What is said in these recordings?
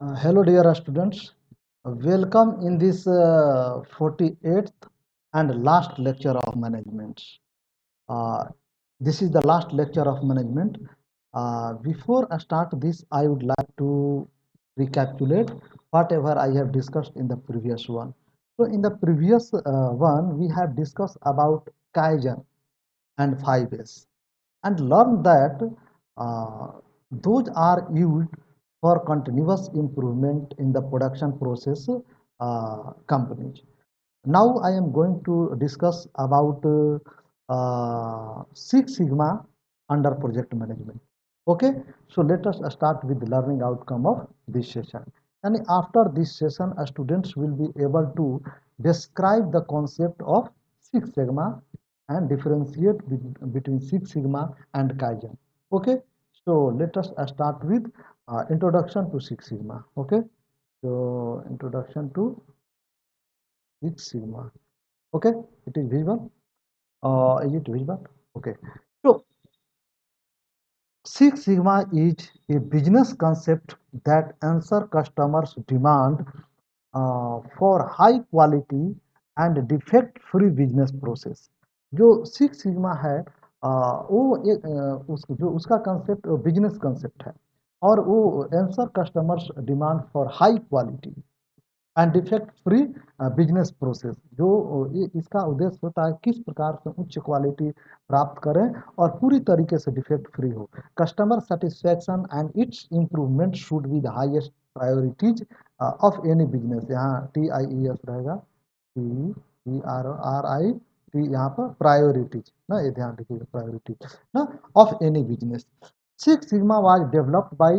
Hello, dear students. Welcome in this 48th and last lecture of management. Uh, this is the last lecture of management. Before I start this, I would like to recapitulate whatever I have discussed in the previous one. So, in the previous one, we have discussed about Kaizen and 5S and learn that uh, those are used for continuous improvement in the production process companies. Now I am going to discuss about Six Sigma under project management. Okay, so let us start with the learning outcome of this session. And after this session, students will be able to describe the concept of Six Sigma and differentiate between Six Sigma and Kaizen. Okay, so let us start with introduction to Six Sigma. Okay, so introduction to Six Sigma. Okay, it is visible. Is it visible? Okay, so Six Sigma is a business concept that answer customers' demand for high quality and defect free business process जो six sigma है वो एक जो उसका concept business concept है और वो answer customers demand for high quality and defect free business process जो इसका उद्देश्य होता है किस प्रकार से उच्च क्वालिटी प्राप्त करें और पूरी तरीके से डिफेक्ट फ्री हो customer satisfaction and its improvement should be the highest priorities of any business यहाँ TIES रहेगा PRRI टी यहाँ पर प्रायोरिटीज ना ये ध्यान रखिएगा प्रायोरिटीज ना of any business six sigma was developed by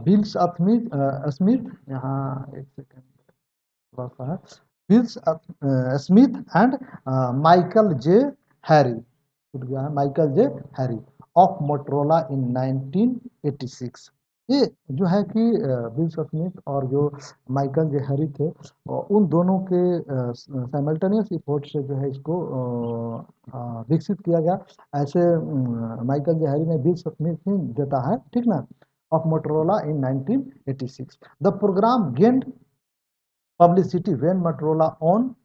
Bill Smith यहाँ एक सेकेंड है Bill Smith and Michael J Harry छूट गया है Michael J Harry of Motorola in 1986 ये जो है कि बिल स्मिथ और जो माइकल जे हैरी थे उन दोनों के साइमल्टेनियस एफर्ट से जो है इसको विकसित किया गया ऐसे माइकल जे हैरी ने बिल स्मिथ ही देता है ठीक ना of Motorola in 1986 the program gained publicity when Motorola owned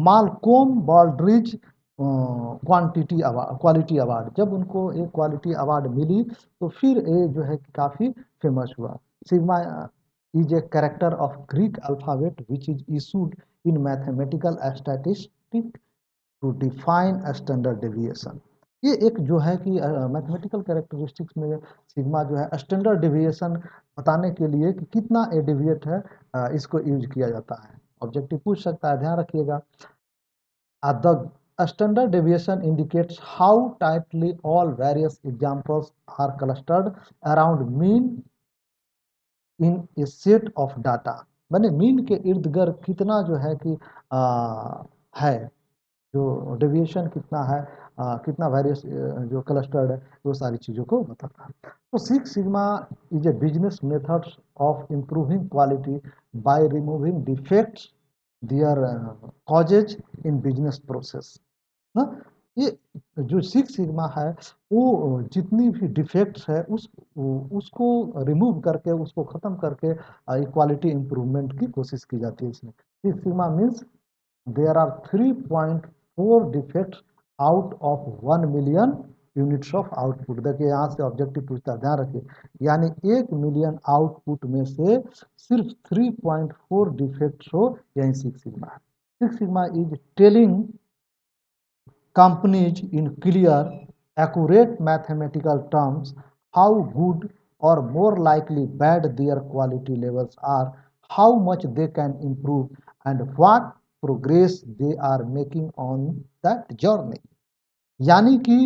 Malcolm Baldrige quality award जब उनको एक क्वालिटी अवार्ड मिली तो फिर ये जो है काफ़ी फेमस हुआ sigma is a character of Greek alphabet which is issued in mathematical statistic to define standard deviation ये एक जो है कि मैथमेटिकल कैरेक्टरिस्टिक्स में सिग्मा जो है स्टैंडर्ड डेविएशन बताने के लिए कि कितना ए डेविएट है इसको यूज किया जाता है ऑब्जेक्टिव पूछ सकता है ध्यान रखिएगा the standard deviation indicates how tightly all various examples are clustered around mean in a set of data माने मीन के इर्द गिर्द कितना जो है कि है जो डेविएशन कितना है कितना वेरियस जो क्लस्टर्ड है वो सारी चीज़ों को बताता है तो six sigma is a business methods of improving quality by removing defects their causes in business process ना ये जो सिक्स सिग्मा है वो जितनी भी डिफेक्ट्स है उसको रिमूव करके उसको ख़त्म करके क्वालिटी इम्प्रूवमेंट की कोशिश की जाती है इसमें six sigma means there are 3.4 defects out of 1 million units of output देखिए यहाँ से ऑब्जेक्टिव पूछता है ध्यान रखिए यानी 1 मिलियन आउटपुट में से सिर्फ 3.4 डिफेक्ट्स हो यही सिक्स सिग्मा है six sigma is telling companies in clear accurate mathematical terms how good or more likely bad their quality levels are how much they can improve and what progress they are making on that journey यानी कि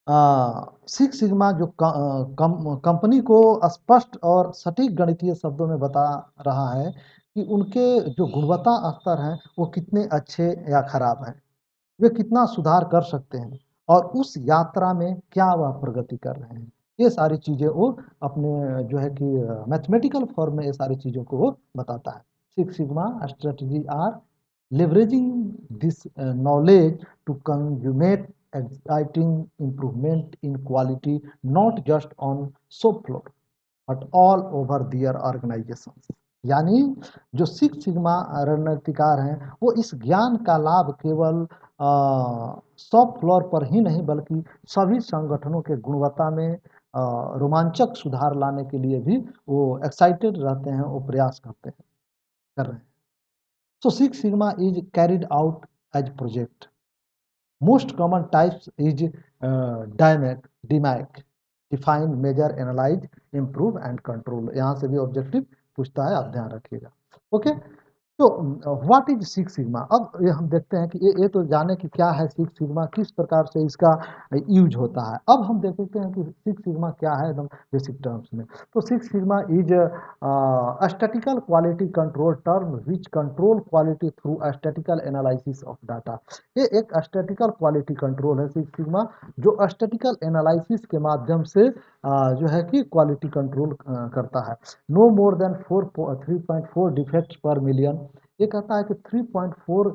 six sigma जो company को स्पष्ट और सटीक गणितीय शब्दों में बता रहा है कि उनके जो गुणवत्ता स्तर हैं वो कितने अच्छे या खराब हैं वे कितना सुधार कर सकते हैं और उस यात्रा में क्या वह प्रगति कर रहे हैं ये सारी चीज़ें वो अपने जो है कि मैथमेटिकल फॉर्म में ये सारी चीज़ों को वो बताता है six sigma strategy are leveraging this knowledge to consummate exciting improvement in quality not just on shop floor but all over their organisation. यानी जो सिक्स सिग्मा रणनीतिकार हैं वो इस ज्ञान का लाभ केवल शॉप फ्लोर पर ही नहीं बल्कि सभी संगठनों के गुणवत्ता में रोमांचक सुधार लाने के लिए भी वो एक्साइटेड रहते हैं, वो प्रयास करते हैं, कर रहे हैं। So Six Sigma is carried out as project. Most common types is DMAC, define, measure, analyze, improve and control. यहाँ से भी ऑब्जेक्टिव पूछता है, आप ध्यान रखिएगा। ओके, तो व्हाट इज सिक्स सिग्मा। अब ये हम देखते हैं कि ये तो जाने कि क्या है सिक्स सिग्मा, किस प्रकार से इसका यूज होता है। अब हम देखते हैं कि सिक्स सिग्मा क्या है एकदम बेसिक टर्म्स में। तो six sigma is statistical quality control term which control quality through statistical analysis of data. ये एक स्टैटिकल क्वालिटी कंट्रोल है सिक्स सिग्मा, जो स्टैटिकल एनालिसिस के माध्यम से जो है कि क्वालिटी कंट्रोल करता है। नो मोर देन 3.4 डिफेक्ट्स पर मिलियन। ये कहता है कि 3.4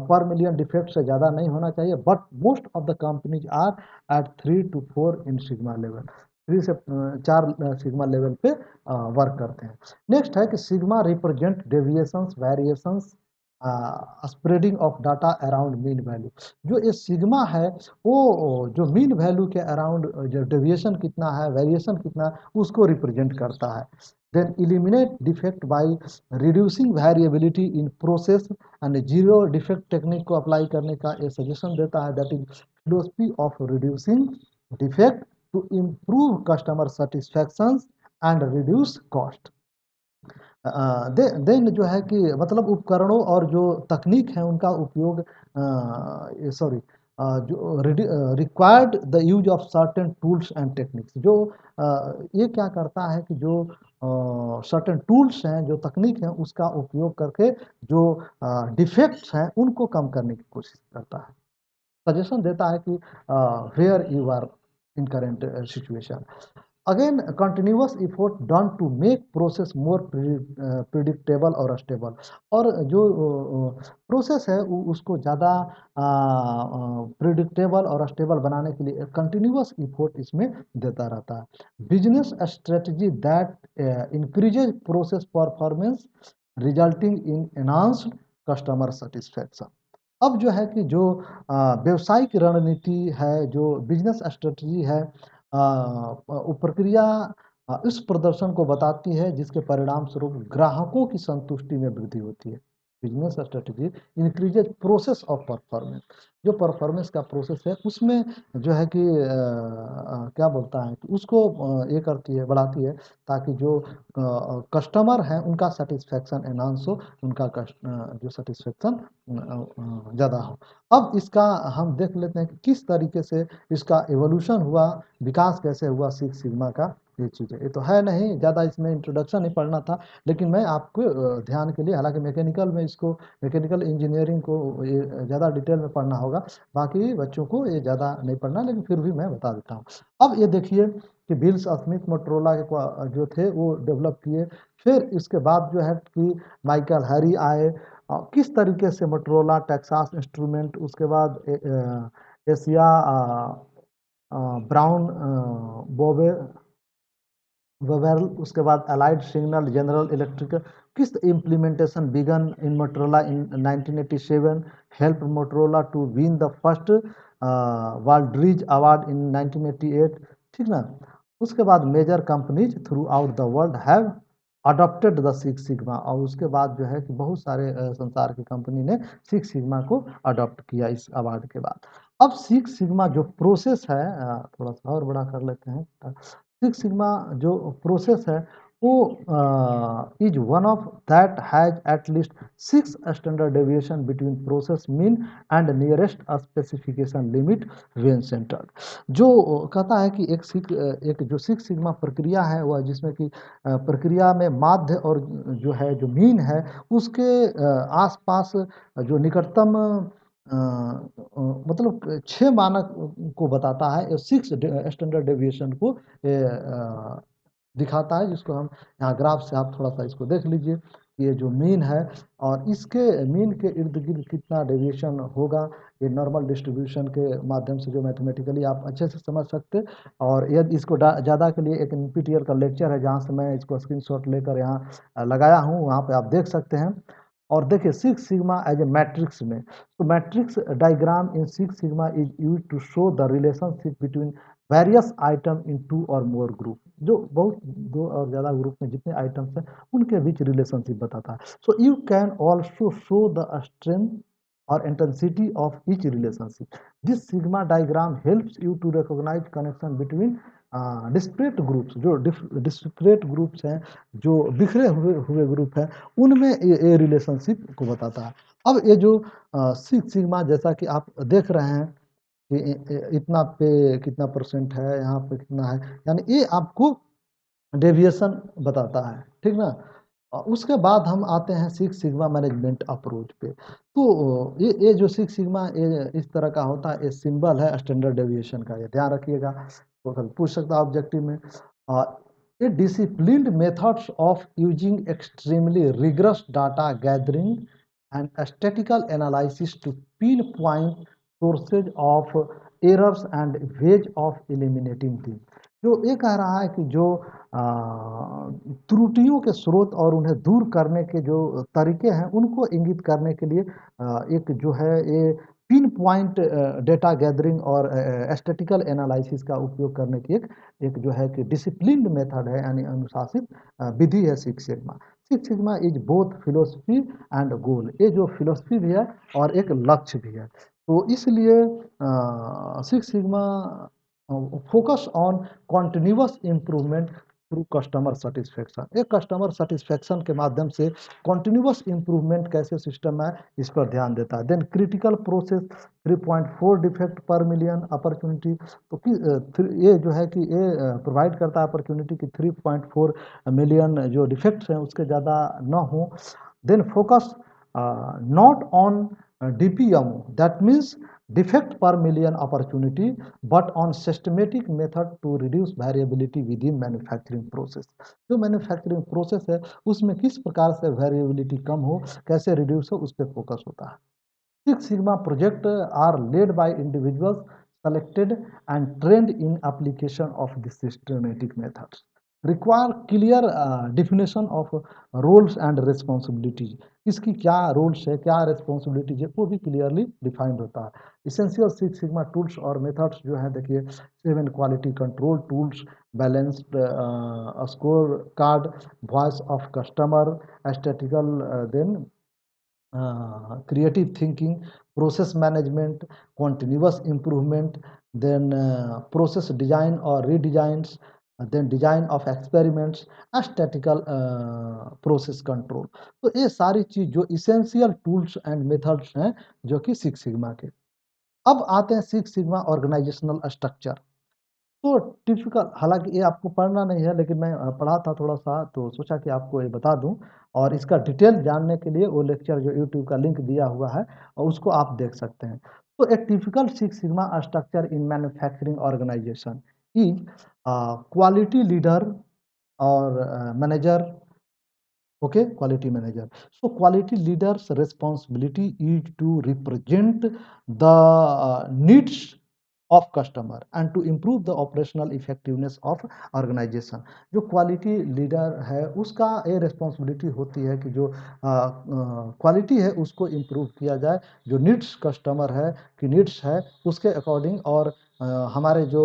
पर मिलियन डिफेक्ट से ज़्यादा नहीं होना चाहिए, but most of the companies are at 3 to 4 in sigma level. 3 से 4 सिग्मा लेवल पे वर्क करते हैं। नेक्स्ट है कि sigma represent deviations, variations, spreading of data around mean value. जो ये सिग्मा है वो जो मीन वैल्यू के अराउंड जो डेविएशन कितना है, वेरिएशन कितना है, उसको रिप्रेजेंट करता है। Then eliminate defect by reducing variability in process and zero defect technique को अप्लाई करने का ये सजेशन देता है। That is philosophy of reducing defect to improve customer satisfaction and reduce cost. Then जो है कि मतलब उपकरणों और जो तकनीक है उनका उपयोग, सॉरी, जो required the use of certain tools and techniques. जो ये क्या करता है कि जो सर्टेन टूल्स हैं, जो तकनीक हैं, उसका उपयोग करके जो डिफेक्ट्स हैं उनको कम करने की कोशिश करता है। सजेशन देता है कि where you are in current situation. Again continuous effort done to make process more predictable और स्टेबल। और जो प्रोसेस है उसको ज़्यादा प्रिडिक्टेबल और स्टेबल बनाने के लिए कंटिन्यूअस इफोर्ट इसमें देता रहता है। Business strategy that increases process performance resulting in enhanced customer satisfaction. अब जो है कि जो व्यावसायिक रणनीति है, जो बिजनेस स्ट्रेटजी है, वो प्रक्रिया इस प्रदर्शन को बताती है जिसके परिणाम स्वरूप ग्राहकों की संतुष्टि में वृद्धि होती है। Business strategy increases process of performance. जो परफॉर्मेंस का प्रोसेस है उसमें जो है कि क्या बोलता है कि उसको ये करती है, बढ़ाती है, ताकि जो कस्टमर हैं उनका सेटिस्फैक्शन एनहांस हो, उनका जो सेटिस्फैक्शन ज़्यादा हो। अब इसका हम देख लेते हैं कि किस तरीके से इसका एवोल्यूशन हुआ, विकास कैसे हुआ सिक्स सिग्मा का। ये चीज़ें ये तो है नहीं, ज़्यादा इसमें इंट्रोडक्शन ही पढ़ना था, लेकिन मैं आपको ध्यान के लिए, हालांकि मैकेनिकल में इसको, मैकेनिकल इंजीनियरिंग को ये ज़्यादा डिटेल में पढ़ना होगा, बाकी बच्चों को ये ज़्यादा नहीं पढ़ना, लेकिन फिर भी मैं बता देता हूँ। अब ये देखिए कि बिल्स स्मिथ मोटरोला के जो थे वो डेवलप किए। फिर इसके बाद जो है कि माइकल हैरी आए। किस तरीके से मोटरोला, टेक्सास इंस्ट्रूमेंट, उसके बाद एशिया ब्राउन बोबे वेवेल, उसके बाद allied signal, general electric, kiss implementation began in Motorola in 1987, help Motorola to win the first Baldrige award in 1988। ठीक ना। उसके बाद major companies throughout the world have adopted the six sigma. और उसके बाद जो है कि बहुत सारे संसार की कंपनी ने सिक्स सिग्मा को अडॉप्ट किया इस अवार्ड के बाद। अब सिक्स सिग्मा जो प्रोसेस है, थोड़ा सा और बड़ा कर लेते हैं। सिक्स सिग्मा जो प्रोसेस है वो is one of that has at least 6 standard deviation between process mean and nearest specification limit when centred. जो कहता है कि एक जो सिक्स सिग्मा प्रक्रिया है वह जिसमें कि प्रक्रिया में माध्य और जो है जो मीन है उसके आसपास जो निकटतम मतलब 6 मानक को बताता है, 6 स्टैंडर्ड डेविएशन को दिखाता है, जिसको हम यहाँ ग्राफ से आप थोड़ा सा इसको देख लीजिए। ये जो मीन है और इसके मीन के इर्द गिर्द कितना डेविएशन होगा, ये नॉर्मल डिस्ट्रीब्यूशन के माध्यम से जो मैथमेटिकली आप अच्छे से समझ सकते। और यदि इसको ज़्यादा के लिए एक NPTEL का लेक्चर है जहाँ से मैं इसको स्क्रीनशॉट लेकर यहाँ लगाया हूँ, वहाँ पे आप देख सकते हैं। और देखिए six sigma as a matrix में, तो matrix diagram in six sigma is use to show the relationship between various item in two और मोर ग्रुप। जो बहुत दो और ज़्यादा ग्रुप में जितने आइटम्स हैं उनके बीच रिलेशनशिप बताता है। So you can also show the strength और intensity of each relationship. This sigma diagram helps you to recognise connection between discrete groups. जो डिस्क्रीट ग्रुप्स हैं, जो बिखरे हुए ग्रुप हैं, उनमें ये रिलेशनशिप को बताता है। अब ये जो सिक्स सिग्मा जैसा कि आप देख रहे हैं कि इतना पे कितना परसेंट है, यहाँ पे कितना है, यानी ये आपको डेविएशन बताता है, ठीक ना। उसके बाद हम आते हैं सिक्स सिग्मा मैनेजमेंट अप्रोच पे। तो ये जो सिक्स सिग्मा ये इस तरह का होता है, ये सिंबल है स्टैंडर्ड डेविएशन का, ये ध्यान रखिएगा, तो कल पूछ सकता है ऑब्जेक्टिव में। ये disciplined methods of using extremely rigorous data gathering and statistical analysis to pinpoint sources of errors and ways of eliminating थी। जो ये कह रहा है कि जो त्रुटियों के स्रोत और उन्हें दूर करने के जो तरीके हैं उनको इंगित करने के लिए एक जो है ये पिन पॉइंट डेटा गैदरिंग और स्टैटिकल एनालिसिस का उपयोग करने की एक जो है कि डिसिप्लिन्ड मेथड है, यानी अनुशासित विधि है six sigma. Six sigma is both philosophy and goal. ये जो फिलोसफी भी है और एक लक्ष्य भी है। तो इसलिए six sigma focus on continuous improvement through customer satisfaction. एक कस्टमर सेटिस्फेक्शन के माध्यम से कॉन्टिन्यूअस इम्प्रूवमेंट कैसे सिस्टम है इस पर ध्यान देता है। देन क्रिटिकल प्रोसेस 3.4 डिफेक्ट पर मिलियन अपॉर्चुनिटी। तो ये जो है कि ये प्रोवाइड करता है अपॉर्चुनिटी कि 3.4 मिलियन जो डिफेक्ट्स हैं उसके ज़्यादा न हो। Then focus not on DPM, that means defect per million opportunity, but on systematic method to reduce variability within manufacturing process। जो मैन्युफैक्चरिंग प्रोसेस है उसमें किस प्रकार से वेरिएबिलिटी कम हो, कैसे रिड्यूस हो, उस पर फोकस होता है। Six Sigma project are led by individuals selected and trained in application of the systematic methods. Require clear definition of roles and responsibilities। इसकी क्या रोल्स है, क्या रिस्पॉन्सिबिलिटीज है, वो भी क्लियरली डिफाइंड होता है। इसेंशियल सिक्स सिग्मा टूल्स और मेथड्स जो है देखिए, 7 quality control tools, balanced score card, voice of customer, statistical, then creative thinking, process management, continuous improvement, then process design or redesigns, then design of experiments, statistical process control। तो ये सारी चीज जो essential tools and methods हैं जो कि six sigma के। अब आते हैं सिक्स सिग्मा ऑर्गेनाइजेशनल स्ट्रक्चर। तो टिपिकल, हालांकि ये आपको पढ़ना नहीं है लेकिन मैं पढ़ा था थोड़ा सा तो सोचा कि आपको ये बता दूं। और इसका डिटेल जानने के लिए वो लेक्चर जो यूट्यूब का लिंक दिया हुआ है और उसको आप देख सकते हैं। तो a typical six sigma structure in manufacturing organisation is quality leader और manager. Okay, quality manager. So quality leaders responsibility is to represent the needs of customer and to improve the operational effectiveness of organization। जो quality leader है उसका ये responsibility होती है कि जो quality है उसको इम्प्रूव किया जाए, जो नीड्स कस्टमर है कि नीड्स है उसके अकॉर्डिंग, और हमारे जो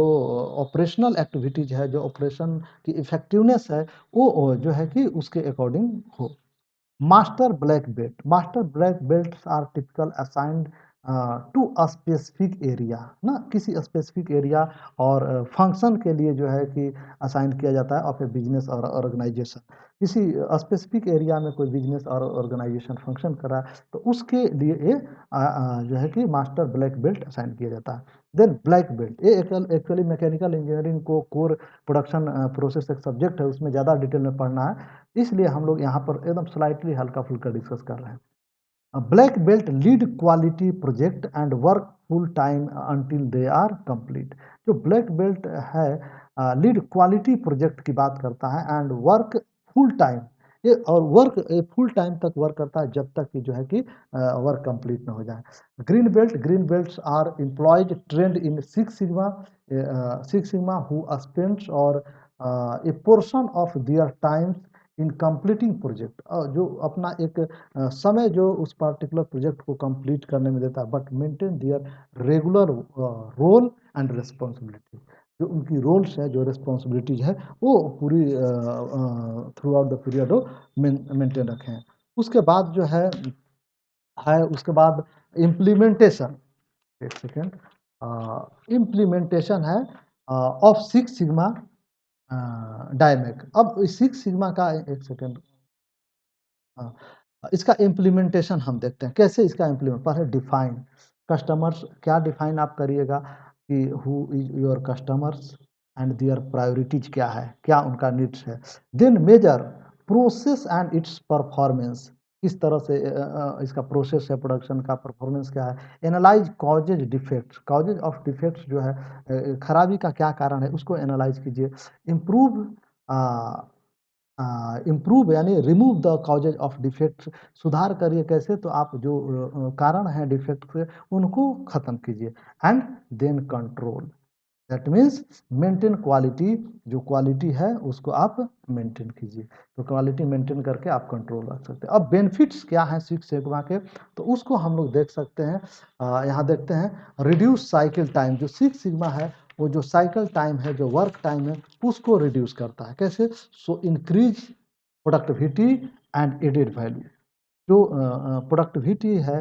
ऑपरेशनल एक्टिविटीज है, जो ऑपरेशन की इफेक्टिवनेस है वो जो है कि उसके अकॉर्डिंग हो। Master black belt, master black belt are typical assigned to a specific area ना, किसी स्पेसिफिक एरिया और फंक्शन के लिए जो है कि असाइन किया जाता है ऑफ ए बिजनेस और ऑर्गेनाइजेशन। किसी स्पेसिफिक एरिया में कोई बिजनेस और ऑर्गेनाइजेशन फंक्शन कर रहा है तो उसके लिए ये जो है कि मास्टर ब्लैक बेल्ट असाइन किया जाता है। देन ब्लैक बेल्ट ये एक्चुअली मैकेनिकल इंजीनियरिंग को कोर प्रोडक्शन प्रोसेस एक सब्जेक्ट है, उसमें ज़्यादा डिटेल में पढ़ना है, इसलिए हम लोग यहाँ पर एकदम स्लाइटली हल्का फुल्का डिस्कस कर रहे हैं। Black belt lead quality project and work full time until they are complete. जो ब्लैक बेल्ट है लीड क्वालिटी प्रोजेक्ट की बात करता है एंड वर्क फुल टाइम, ये और वर्क फुल टाइम तक वर्क करता है जब तक कि जो है कि वर्क कंप्लीट ना हो जाए। Green belts are employees trained in six sigma who spends और a portion of their times in completing project, जो अपना एक समय जो उस पर्टिकुलर प्रोजेक्ट को कंप्लीट करने में देता है, but maintain their regular role and responsibility. जो उनकी रोल्स है, जो रिस्पॉन्सिबिलिटीज है, वो पूरी थ्रू आउट द पीरियड वो मेंटेन रखें। उसके बाद जो है उसके बाद इम्प्लीमेंटेशन, एक सेकेंड, इम्प्लीमेंटेशन है ऑफ सिक्स सिग्मा डायमेक। अब सिक्स सिग्मा का एक सेकेंड, हाँ, इसका इम्प्लीमेंटेशन हम देखते हैं कैसे इसका इम्प्लीमेंट। पहले डिफाइन कस्टमर्स, क्या डिफाइन आप करिएगा कि who is your customers and their priorities क्या है, क्या उनका नीड्स है। Then measure process and its performance, किस तरह से इसका प्रोसेस है, प्रोडक्शन का परफॉर्मेंस क्या है। Analyse causes defects, causes of defects जो है खराबी का क्या कारण है उसको एनालाइज कीजिए। इम्प्रूव इम्प्रूव यानी remove the causes of defect, सुधार करिए कैसे, तो आप जो कारण है डिफेक्ट के उनको खत्म कीजिए। And then control, that means maintain quality, जो क्वालिटी है उसको आप मेंटेन कीजिए। तो क्वालिटी मेंटेन करके आप कंट्रोल रख सकते हैं। अब बेनिफिट्स क्या हैं सिक्स सिग्मा के, तो उसको हम लोग देख सकते हैं। यहाँ देखते हैं रिड्यूस साइकिल टाइम, जो सिक्स सिग्मा है वो जो साइकिल टाइम है, जो वर्क टाइम है, उसको रिड्यूस करता है। कैसे? So increase productivity and added value, जो प्रोडक्टिविटी है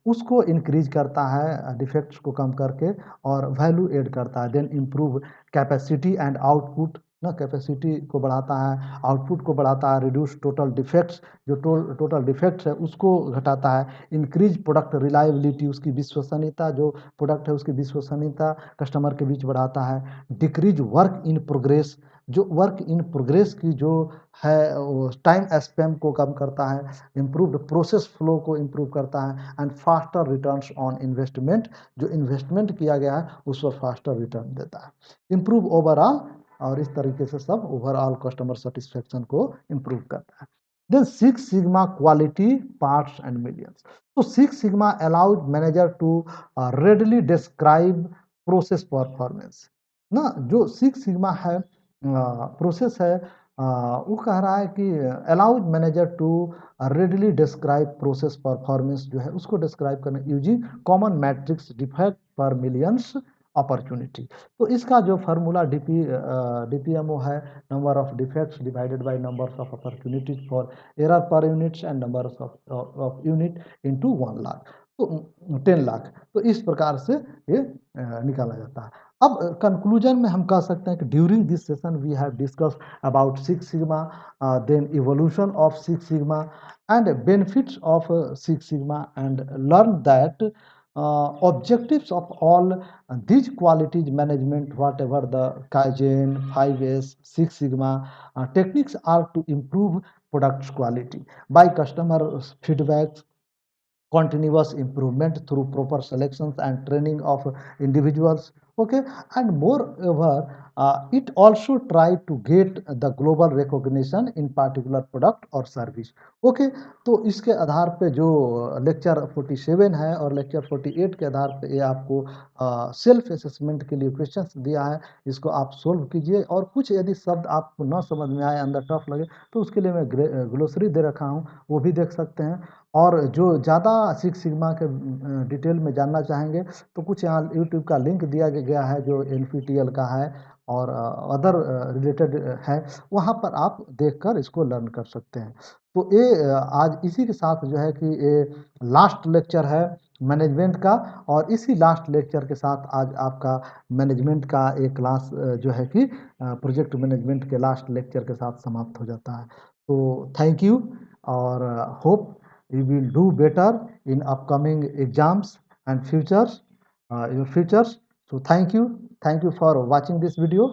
उसको इंक्रीज करता है डिफेक्ट्स को कम करके, और वैल्यू ऐड करता है। Then improve capacity and output, ना कैपेसिटी को बढ़ाता है, आउटपुट को बढ़ाता है। रिड्यूस टोटल डिफेक्ट्स, जो टोटल डिफेक्ट्स है उसको घटाता है। इंक्रीज प्रोडक्ट रिलायबिलिटी, उसकी विश्वसनीयता, जो प्रोडक्ट है उसकी विश्वसनीयता कस्टमर के बीच बढ़ाता है। डिक्रीज वर्क इन प्रोग्रेस, जो वर्क इन प्रोग्रेस की जो है टाइम स्पैम को कम करता है। इम्प्रूव्ड प्रोसेस फ्लो को इम्प्रूव करता है। And faster returns on investment, जो इन्वेस्टमेंट किया गया है उस पर फास्टर रिटर्न देता है। इम्प्रूव ओवरऑल, और इस तरीके से सब ओवरऑल कस्टमर सेटिस्फेक्शन को इम्प्रूव करता है। Then six sigma quality parts and millions, तो six sigma allows manager to readily describe process performance, ना जो सिक्स सिग्मा है प्रोसेस है, वो कह रहा है कि allows manager to readily describe process performance, जो है उसको डिस्क्राइब करने using common metrics defect per millions opportunity. तो इसका जो फार्मूला डीपीएमओ है, number of defects divided by number of opportunities for error per units and number of unit into 1 lakh, तो 10 लाख। तो इस प्रकार से ये निकाला जाता है। अब कंक्लूजन में हम कह सकते हैं कि during this session we have discuss about six sigma, then evolution of six sigma and benefits of six sigma, and learn that objectives of all these qualities management, whatever the Kaizen, 5S, Six Sigma techniques are to improve products quality by customer feedbacks, continuous improvement through proper selections and training of individuals. Okay, and moreover it also try to get the global recognition in particular product or service. Okay, तो इसके आधार पे जो lecture 47 है और lecture 48 के आधार पे ये आपको सेल्फ असेसमेंट के लिए क्वेश्चंस दिया है, इसको आप सोल्व कीजिए। और कुछ यदि शब्द आपको न समझ में आए, अंदर टफ लगे, तो उसके लिए मैं ग्लोसरी दे रखा हूँ, वो भी देख सकते हैं। और जो ज़्यादा सिक्स सिग्मा के डिटेल में जानना चाहेंगे तो कुछ यहाँ यूट्यूब का लिंक दिया गया है जो एनपीटीईएल का है और अदर रिलेटेड है, वहाँ पर आप देखकर इसको लर्न कर सकते हैं। तो ये आज इसी के साथ जो है कि ये लास्ट लेक्चर है मैनेजमेंट का, और इसी लास्ट लेक्चर के साथ आज आपका मैनेजमेंट का एक क्लास जो है कि प्रोजेक्ट मैनेजमेंट के लास्ट लेक्चर के साथ समाप्त हो जाता है। तो थैंक यू, और hope you will do better in upcoming exams and futures, your futures. So thank you for watching this video.